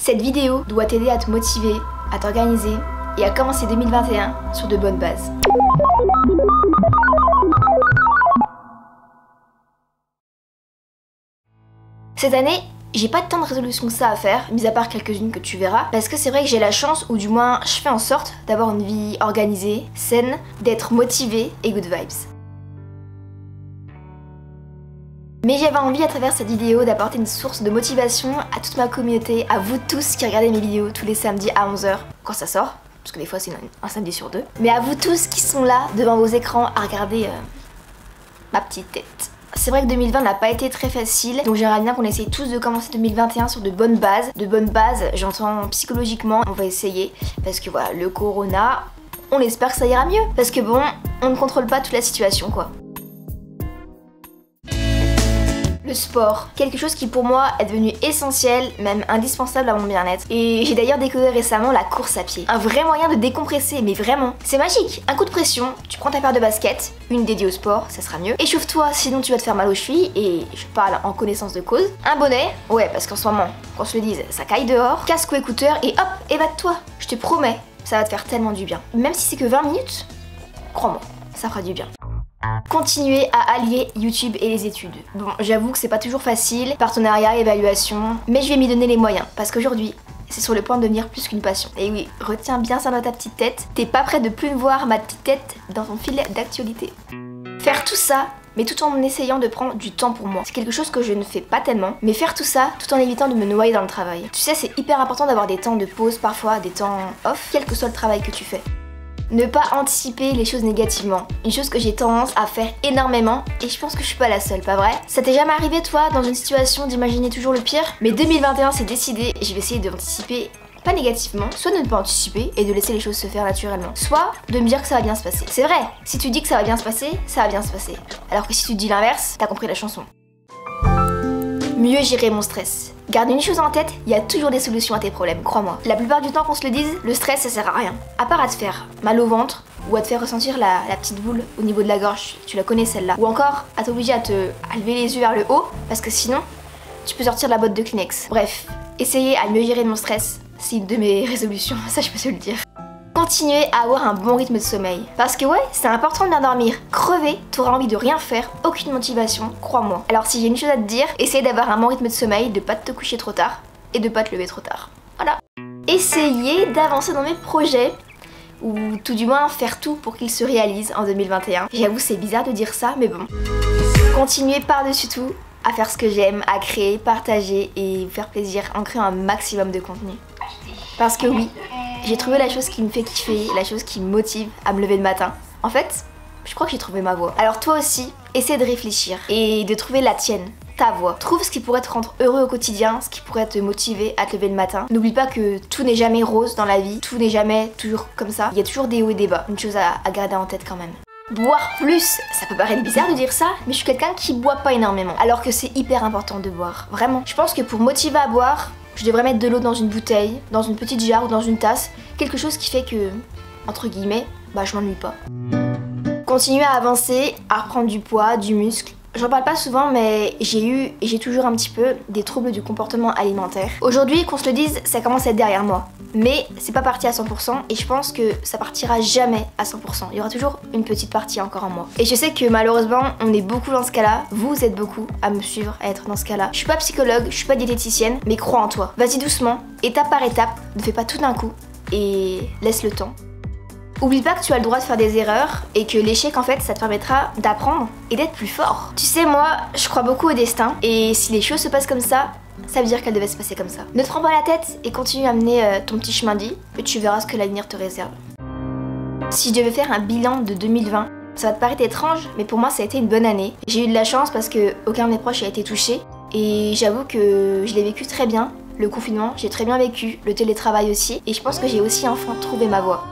Cette vidéo doit t'aider à te motiver, à t'organiser et à commencer 2021 sur de bonnes bases. Cette année, j'ai pas tant de résolutions que ça à faire, mis à part quelques-unes que tu verras, parce que c'est vrai que j'ai la chance, ou du moins je fais en sorte d'avoir une vie organisée, saine, d'être motivée et good vibes. Mais j'avais envie à travers cette vidéo d'apporter une source de motivation à toute ma communauté, à vous tous qui regardez mes vidéos tous les samedis à 11h, quand ça sort, parce que des fois c'est un samedi sur deux. Mais à vous tous qui sont là devant vos écrans à regarder ma petite tête. C'est vrai que 2020 n'a pas été très facile, donc j'aimerais bien qu'on essaye tous de commencer 2021 sur de bonnes bases. De bonnes bases, j'entends psychologiquement, on va essayer, parce que voilà, le corona, on espère que ça ira mieux. Parce que bon, on ne contrôle pas toute la situation quoi. Le sport, quelque chose qui pour moi est devenu essentiel, même indispensable à mon bien-être. Et j'ai d'ailleurs découvert récemment la course à pied. Un vrai moyen de décompresser, mais vraiment. C'est magique. Un coup de pression, tu prends ta paire de baskets, une dédiée au sport, ça sera mieux. Échauffe-toi, sinon tu vas te faire mal aux chevilles, et je parle en connaissance de cause. Un bonnet, ouais, parce qu'en ce moment, qu'on se le dise, ça caille dehors. Casque ou écouteurs, et hop, évade-toi. Je te promets, ça va te faire tellement du bien. Même si c'est que 20 minutes, crois-moi, ça fera du bien. Continuer à allier YouTube et les études. Bon, j'avoue que c'est pas toujours facile, partenariat, évaluation, mais je vais m'y donner les moyens, parce qu'aujourd'hui, c'est sur le point de devenir plus qu'une passion. Et oui, retiens bien ça dans ta petite tête, t'es pas prêt de plus voir ma petite tête dans ton fil d'actualité. Faire tout ça, mais tout en essayant de prendre du temps pour moi. C'est quelque chose que je ne fais pas tellement, mais faire tout ça tout en évitant de me noyer dans le travail. Tu sais, c'est hyper important d'avoir des temps de pause parfois, des temps off, quel que soit le travail que tu fais. Ne pas anticiper les choses négativement. Une chose que j'ai tendance à faire énormément et je pense que je suis pas la seule, pas vrai? Ça t'est jamais arrivé toi dans une situation d'imaginer toujours le pire? Mais 2021 c'est décidé et je vais essayer d'anticiper, pas négativement, soit de ne pas anticiper et de laisser les choses se faire naturellement, soit de me dire que ça va bien se passer. C'est vrai, si tu dis que ça va bien se passer, ça va bien se passer. Alors que si tu dis l'inverse, t'as compris la chanson. Mieux gérer mon stress. Garde une chose en tête, il y a toujours des solutions à tes problèmes, crois-moi. La plupart du temps qu'on se le dise, le stress ça sert à rien. À part à te faire mal au ventre, ou à te faire ressentir la petite boule au niveau de la gorge, tu la connais celle-là. Ou encore à t'obliger à lever les yeux vers le haut, parce que sinon, tu peux sortir de la boîte de Kleenex. Bref, essayer à mieux gérer mon stress, c'est une de mes résolutions, ça je peux te le dire. Continuer à avoir un bon rythme de sommeil. Parce que ouais, c'est important de bien dormir. Crever, t'auras envie de rien faire, aucune motivation, crois-moi. Alors si j'ai une chose à te dire, essaye d'avoir un bon rythme de sommeil, de pas te coucher trop tard et de pas te lever trop tard. Voilà. Essayez d'avancer dans mes projets, ou tout du moins faire tout pour qu'ils se réalisent en 2021. J'avoue c'est bizarre de dire ça, mais bon. Continuez par-dessus tout à faire ce que j'aime, à créer, partager et vous faire plaisir en créant un maximum de contenu. Parce que oui, j'ai trouvé la chose qui me fait kiffer, la chose qui me motive à me lever le matin. En fait, je crois que j'ai trouvé ma voie. Alors toi aussi, essaie de réfléchir et de trouver la tienne, ta voie. Trouve ce qui pourrait te rendre heureux au quotidien, ce qui pourrait te motiver à te lever le matin. N'oublie pas que tout n'est jamais rose dans la vie, tout n'est jamais toujours comme ça. Il y a toujours des hauts et des bas, une chose à garder en tête quand même. Boire plus, ça peut paraître bizarre de dire ça, mais je suis quelqu'un qui boit pas énormément, alors que c'est hyper important de boire, vraiment. Je pense que pour motiver à boire, je devrais mettre de l'eau dans une bouteille, dans une petite jarre ou dans une tasse, quelque chose qui fait que, entre guillemets, bah je m'ennuie pas. Continuer à avancer, à reprendre du poids, du muscle. J'en parle pas souvent mais j'ai eu et j'ai toujours un petit peu des troubles du comportement alimentaire. Aujourd'hui, qu'on se le dise, ça commence à être derrière moi. Mais c'est pas parti à 100% et je pense que ça partira jamais à 100%. Il y aura toujours une petite partie encore en moi. Et je sais que malheureusement, on est beaucoup dans ce cas-là. Vous êtes beaucoup à me suivre, à être dans ce cas-là. Je suis pas psychologue, je suis pas diététicienne, mais crois en toi. Vas-y doucement, étape par étape, ne fais pas tout d'un coup et laisse le temps. Oublie pas que tu as le droit de faire des erreurs et que l'échec en fait ça te permettra d'apprendre et d'être plus fort. Tu sais moi, je crois beaucoup au destin et si les choses se passent comme ça veut dire qu'elles devaient se passer comme ça. Ne te prends pas la tête et continue à mener ton petit chemin de vie et tu verras ce que l'avenir te réserve. Si je devais faire un bilan de 2020, ça va te paraître étrange mais pour moi ça a été une bonne année. J'ai eu de la chance parce que aucun de mes proches a été touché et j'avoue que je l'ai vécu très bien. Le confinement, j'ai très bien vécu, le télétravail aussi et je pense que j'ai aussi enfin trouvé ma voie.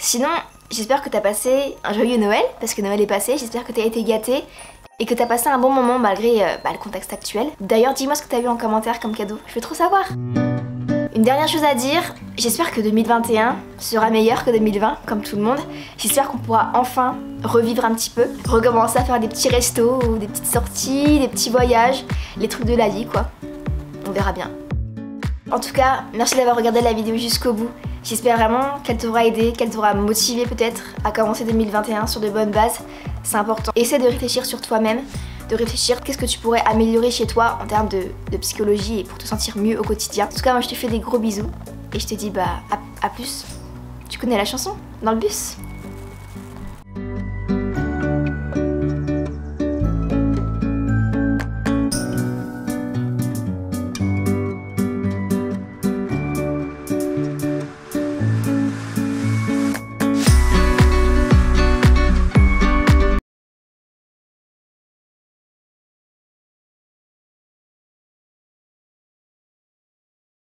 Sinon, j'espère que t'as passé un joyeux Noël, parce que Noël est passé, j'espère que t'as été gâté et que t'as passé un bon moment malgré le contexte actuel. D'ailleurs, dis-moi ce que t'as eu en commentaire comme cadeau, je veux trop savoir. Une dernière chose à dire, j'espère que 2021 sera meilleur que 2020, comme tout le monde. J'espère qu'on pourra enfin revivre un petit peu, recommencer à faire des petits restos, des petites sorties, des petits voyages, les trucs de la vie quoi. On verra. verra bien. En tout cas, merci d'avoir regardé la vidéo jusqu'au bout. J'espère vraiment qu'elle t'aura aidé, qu'elle t'aura motivé peut-être à commencer 2021 sur de bonnes bases. C'est important. Essaie de réfléchir sur toi-même, de réfléchir qu'est-ce que tu pourrais améliorer chez toi en termes de psychologie et pour te sentir mieux au quotidien. En tout cas, moi je te fais des gros bisous et je te dis à plus. Tu connais la chanson? Dans le bus?